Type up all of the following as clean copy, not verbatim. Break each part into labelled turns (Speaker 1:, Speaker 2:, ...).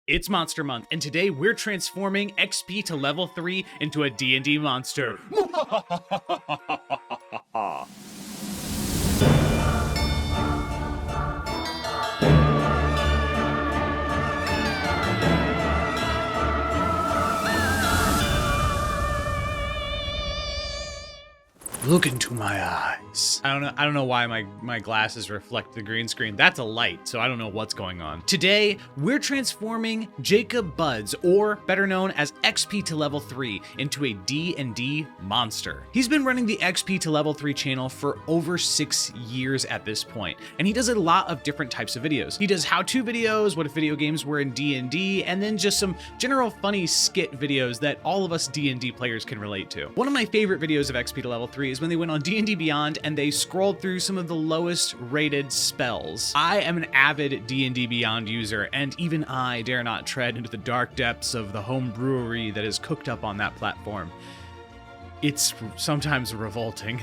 Speaker 1: It's Monster Month, and today we're transforming XP to level 3 into a D&D monster. Look into my eyes. I don't know why my glasses reflect the green screen. That's a light, so I don't know what's going on. Today, we're transforming Jacob Buds, or better known as XP to level 3, into a D&D monster. He's been running the XP to level 3 channel for over 6 years at this point, and he does a lot of different types of videos. He does how-to videos, what if video games were in D&D, and then just some general funny skit videos that all of us D&D players can relate to. One of my favorite videos of XP to level 3 is when they went on D&DBeyond and they scrolled through some of the lowest rated spells. I am an avid D&DBeyond user, and even I dare not tread into the dark depths of the home brewery that is cooked up on that platform. It's sometimes revolting.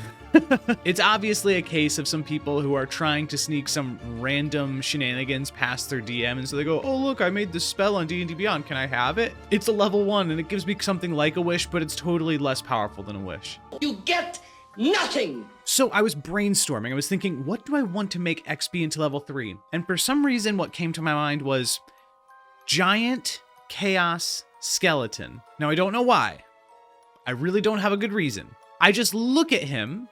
Speaker 1: It's obviously a case of some people who are trying to sneak some random shenanigans past their DM, and so they go, oh look, I made this spell on D&DBeyond, can I have it? It's a level 1 and it gives me something like a wish, but it's totally less powerful than a wish.
Speaker 2: You get nothing!
Speaker 1: So I was brainstorming, I was thinking, what do I want to make XP into level 3? And for some reason, what came to my mind was giant chaos skeleton. Now I don't know why. I really don't have a good reason. I just look at him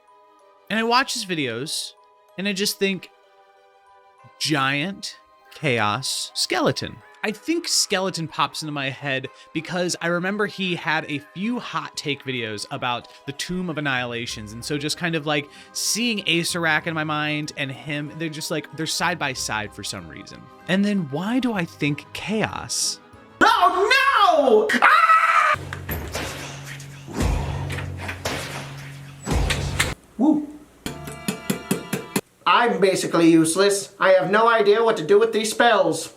Speaker 1: and I watch his videos and I just think giant chaos skeleton. I think skeleton pops into my head because I remember he had a few hot take videos about the Tomb of Annihilations. And so just kind of like seeing Acerak in my mind and him, they're just like, they're side by side for some reason. And then why do I think chaos?
Speaker 2: Oh no! Ah! Woo. I'm basically useless. I have no idea what to do with these spells.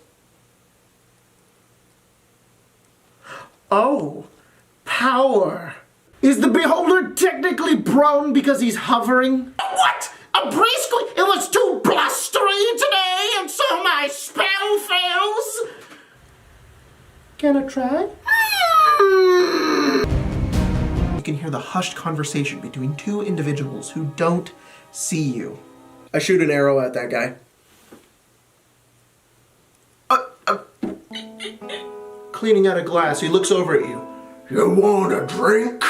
Speaker 2: Oh, power. Is the beholder technically prone because he's hovering? What? A brisk? It was too blustery today, and so my spell fails. Can I try? You can hear the hushed conversation between two individuals who don't see you. I shoot an arrow at that guy. Cleaning out a glass, he looks over at you. You want a drink?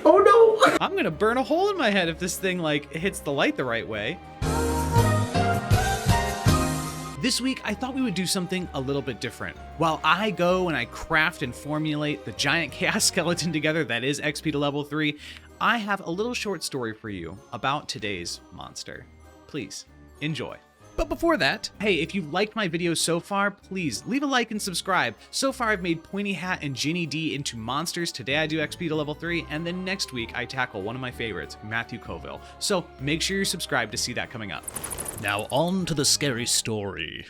Speaker 2: Oh no!
Speaker 1: I'm gonna burn a hole in my head if this thing like hits the light the right way. This week, I thought we would do something a little bit different. While I go and I craft and formulate the giant chaos skeleton together that is XP to level 3, I have a little short story for you about today's monster. Please, enjoy. But before that, hey, if you've liked my videos so far, please leave a like and subscribe. So far, I've made Pointy Hat and Ginny Di into monsters. Today I do XP to level 3, and then next week I tackle one of my favorites, Matthew Colville. So make sure you're subscribed to see that coming up. Now on to the scary story.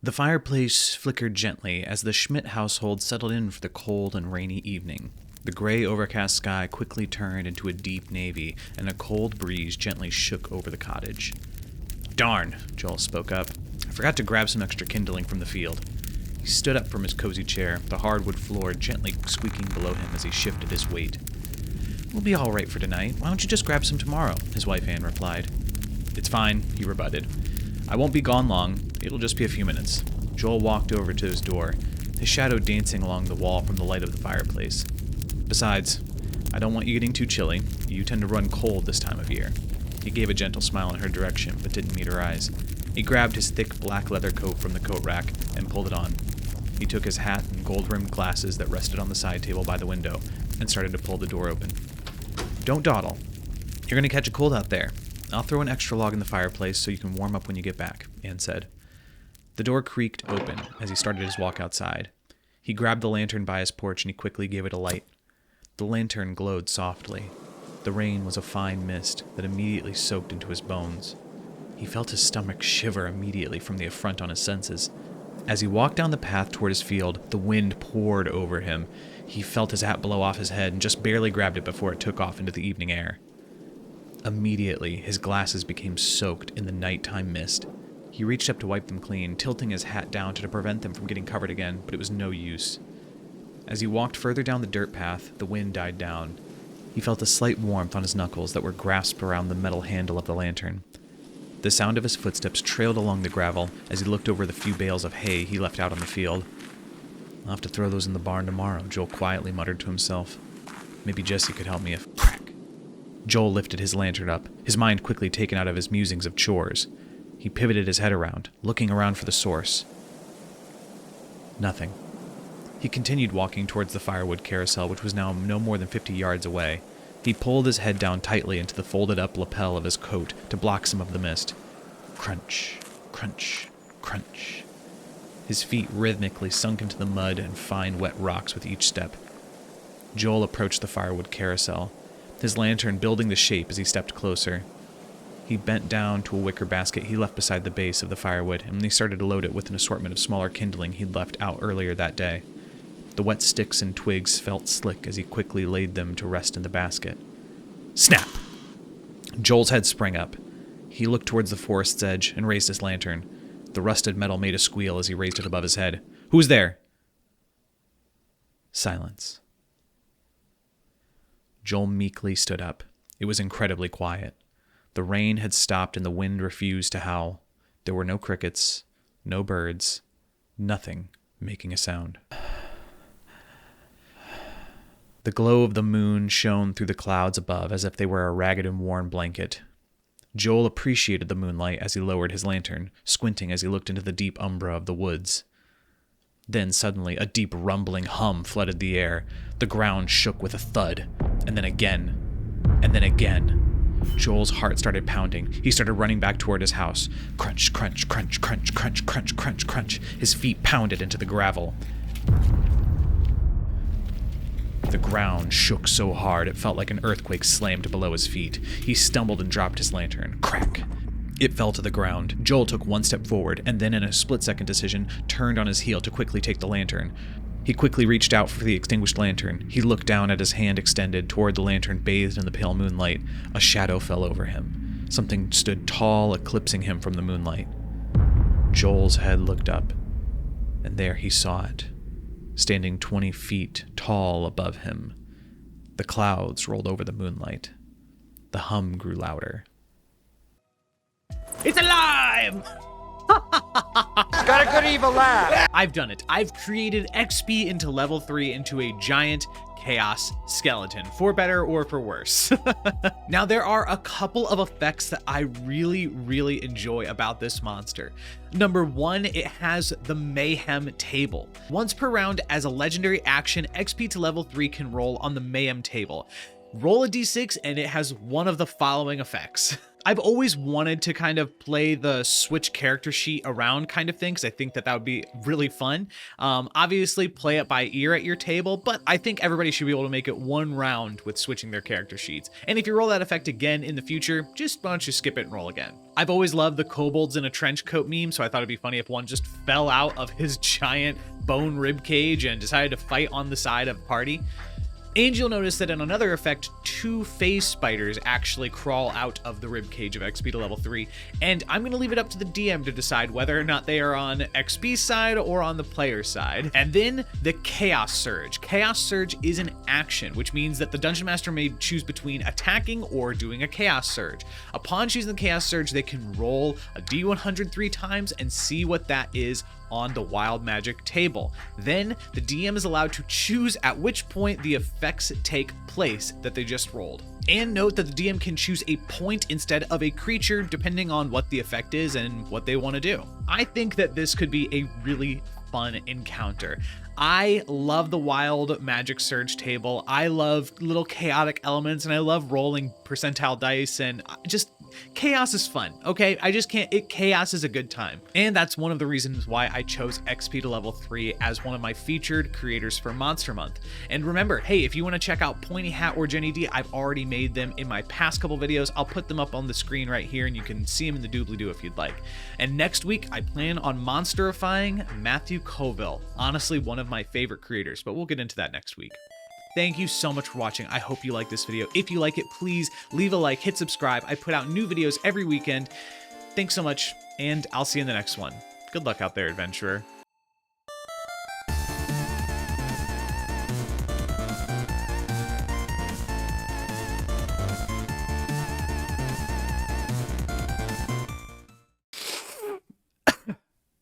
Speaker 1: The fireplace flickered gently as the Schmidt household settled in for the cold and rainy evening. The gray overcast sky quickly turned into a deep navy, and a cold breeze gently shook over the cottage. Darn, Joel spoke up. I forgot to grab some extra kindling from the field. He stood up from his cozy chair, the hardwood floor gently squeaking below him as he shifted his weight. We'll be all right for tonight. Why don't you just grab some tomorrow? His wife Anne replied. It's fine, he rebutted. I won't be gone long. It'll just be a few minutes. Joel walked over to his door, his shadow dancing along the wall from the light of the fireplace. Besides, I don't want you getting too chilly. You tend to run cold this time of year. He gave a gentle smile in her direction, but didn't meet her eyes. He grabbed his thick black leather coat from the coat rack and pulled it on. He took his hat and gold-rimmed glasses that rested on the side table by the window and started to pull the door open. Don't dawdle. You're going to catch a cold out there. I'll throw an extra log in the fireplace so you can warm up when you get back, Anne said. The door creaked open as he started his walk outside. He grabbed the lantern by his porch and he quickly gave it a light. The lantern glowed softly. The rain was a fine mist that immediately soaked into his bones. He felt his stomach shiver immediately from the affront on his senses. As he walked down the path toward his field, the wind poured over him. He felt his hat blow off his head and just barely grabbed it before it took off into the evening air. Immediately, his glasses became soaked in the nighttime mist. He reached up to wipe them clean, tilting his hat down to prevent them from getting covered again, but it was no use. As he walked further down the dirt path, the wind died down. He felt a slight warmth on his knuckles that were grasped around the metal handle of the lantern. The sound of his footsteps trailed along the gravel as he looked over the few bales of hay he left out on the field. "I'll have to throw those in the barn tomorrow," Joel quietly muttered to himself. "Maybe Jesse could help me if..." Crack! Joel lifted his lantern up, his mind quickly taken out of his musings of chores. He pivoted his head around, looking around for the source. Nothing. He continued walking towards the firewood carousel, which was now no more than 50 yards away. He pulled his head down tightly into the folded-up lapel of his coat to block some of the mist. Crunch, crunch, crunch. His feet rhythmically sunk into the mud and fine, wet rocks with each step. Joel approached the firewood carousel, his lantern building the shape as he stepped closer. He bent down to a wicker basket he left beside the base of the firewood, and he started to load it with an assortment of smaller kindling he'd left out earlier that day. The wet sticks and twigs felt slick as he quickly laid them to rest in the basket. Snap! Joel's head sprang up. He looked towards the forest's edge and raised his lantern. The rusted metal made a squeal as he raised it above his head. "Who's there?" Silence. Joel meekly stood up. It was incredibly quiet. The rain had stopped and the wind refused to howl. There were no crickets, no birds, nothing making a sound. The glow of the moon shone through the clouds above as if they were a ragged and worn blanket. Joel appreciated the moonlight as he lowered his lantern, squinting as he looked into the deep umbra of the woods. Then suddenly a deep rumbling hum flooded the air. The ground shook with a thud, and then again, and then again. Joel's heart started pounding. He started running back toward his house. Crunch, crunch, crunch, crunch, crunch, crunch, crunch, crunch. His feet pounded into the gravel. The ground shook so hard it felt like an earthquake slammed below his feet. He stumbled and dropped his lantern. Crack! It fell to the ground. Joel took one step forward, and then in a split-second decision, turned on his heel to quickly take the lantern. He quickly reached out for the extinguished lantern. He looked down at his hand extended toward the lantern bathed in the pale moonlight. A shadow fell over him. Something stood tall, eclipsing him from the moonlight. Joel's head looked up, and there he saw it, standing 20 feet tall above him. The clouds rolled over the moonlight. The hum grew louder. It's alive!
Speaker 3: Got a good evil laugh.
Speaker 1: I've done it. I've created XP into level 3 into a giant chaos skeleton, for better or for worse. Now, there are a couple of effects that I really enjoy about this monster. Number one, it has the Mayhem Table. Once per round as a legendary action, XP to level 3 can roll on the Mayhem Table. Roll a d6 and it has one of the following effects. I've always wanted to kind of play the switch character sheet around kind of thing, because I think that would be really fun. Obviously, play it by ear at your table, but I think everybody should be able to make it one round with switching their character sheets. And if you roll that effect again in the future, just why don't you skip it and roll again. I've always loved the kobolds in a trench coat meme, so I thought it'd be funny if one just fell out of his giant bone rib cage and decided to fight on the side of the party. And you'll notice that in another effect, 2 phase spiders actually crawl out of the ribcage of XP to level 3, and I'm going to leave it up to the DM to decide whether or not they are on XP's side or on the player's side. And then the Chaos Surge. Chaos Surge is an action, which means that the Dungeon Master may choose between attacking or doing a Chaos Surge. Upon choosing the Chaos Surge, they can roll a D100 3 times and see what that is on the wild magic table. Then the DM is allowed to choose at which point the effects take place that they just rolled. And note that the DM can choose a point instead of a creature depending on what the effect is and what they want to do. I think that this could be a really fun encounter. I love the wild magic surge table. I love little chaotic elements, and I love rolling percentile dice, and just chaos is fun, okay? I just can't, chaos is a good time. And that's one of the reasons why I chose XP to level 3 as one of my featured creators for Monster Month. And remember, hey, if you want to check out Pointy Hat or Ginny Di, I've already made them in my past couple videos. I'll put them up on the screen right here, and you can see them in the doobly-doo if you'd like. And next week, I plan on monsterifying Matthew Colville. Honestly, one of my favorite creators, but we'll get into that next week. Thank you so much for watching. I hope you like this video. If you like it, please leave a like, hit subscribe. I put out new videos every weekend. Thanks so much, and I'll see you in the next one. Good luck out there, adventurer.